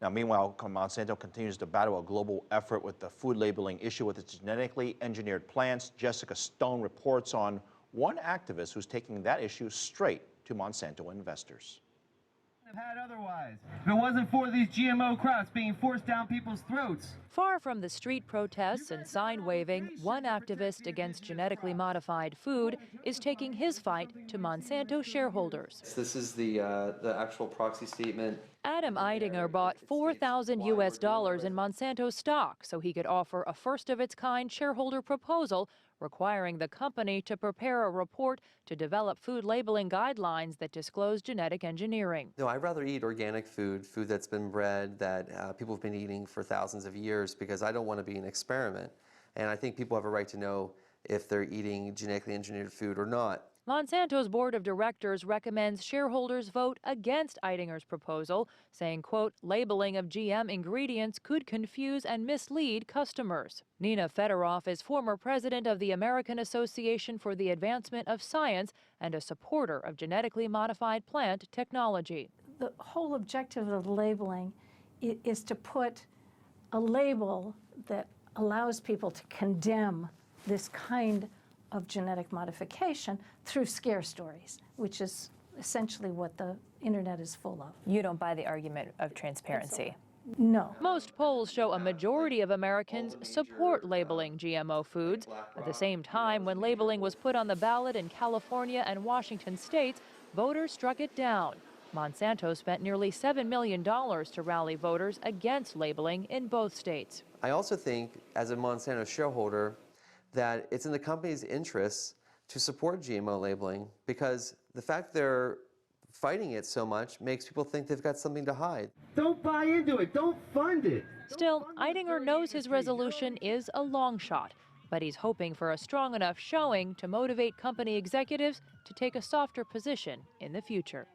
Now, meanwhile, Monsanto continues to battle a global effort with the food labeling issue with its genetically engineered plants. Jessica Stone reports on one activist who's taking that issue straight to Monsanto investors. Had otherwise. If it wasn't for these GMO crops being forced down people's throats. Far from the street protests and sign waving, one activist against genetically modified food is taking his fight to Monsanto shareholders. This is the actual proxy statement. Adam Eidinger bought $4,000 in Monsanto stock so he could offer a first-of-its-kind shareholder proposal requiring the company to prepare a report to develop food labeling guidelines that disclose genetic engineering. No, I'd rather eat organic food that's been bred, that people have been eating for thousands of years, because I don't want to be an experiment. And I think people have a right to know if they're eating genetically engineered food or not. Monsanto's board of directors recommends shareholders vote against Eidinger's proposal, saying, quote, labeling of GM ingredients could confuse and mislead customers. Nina Fedorov is former president of the American Association for the Advancement of Science and a supporter of genetically modified plant technology. The whole objective of labeling is to put a label that allows people to condemn this kind of genetic modification through scare stories, which is essentially what the internet is full of. You don't buy the argument of transparency? No. Most polls show a majority of Americans support labeling GMO foods. At the same time, when labeling was put on the ballot in California and Washington states, voters struck it down. Monsanto spent nearly $7 million to rally voters against labeling in both states. I also think, as a Monsanto shareholder, that it's in the company's interests to support GMO labeling, because the fact they're fighting it so much makes people think they've got something to hide. Don't buy into it. Don't fund it. Still, Eidinger knows his resolution is a long shot, but he's hoping for a strong enough showing to motivate company executives to take a softer position in the future.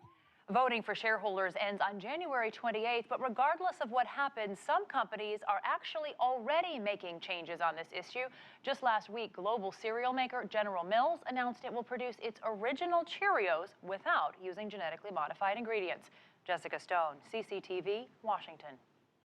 Voting for shareholders ends on January 28th, but regardless of what happens, some companies are actually already making changes on this issue. Just last week, global cereal maker General Mills announced it will produce its original Cheerios without using genetically modified ingredients. Jessica Stone, CCTV, Washington.